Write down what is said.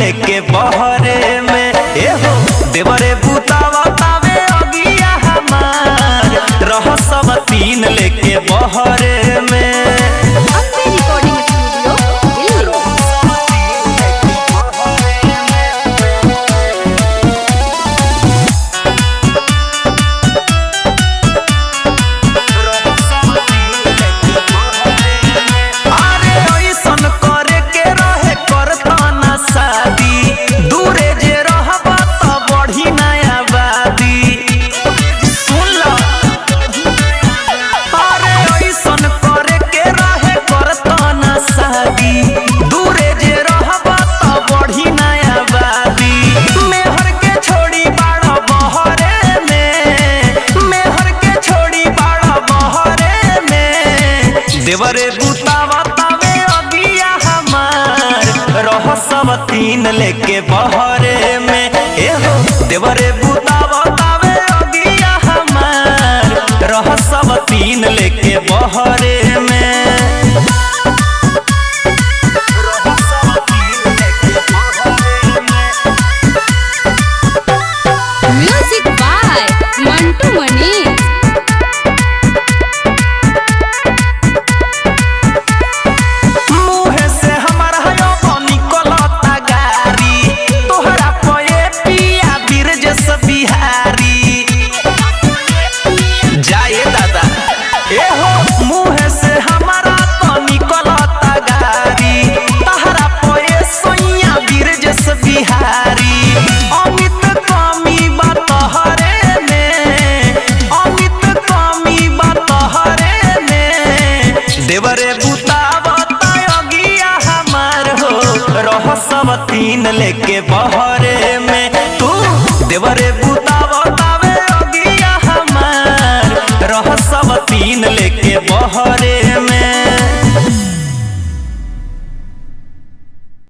लेके बहरे में ए हो देवरे बुतावा तावे अगिया हमार रह सब तीन लेके बहरे में। देवरे बुतावा तावे अगिया हमार रह सब तीन लेके बहरे में ए हो देवरे बुतावा तावे अगिया हमार रह सब तीन लेके बहरे में। म्यूजिक बाय मंटू मनी। देवरे बुतावा अगिया हमार हो रह सब तीन लेके बहरे में तू देवरे बुतावा तावे अगिया हमार रह सब तीन लेके बहरे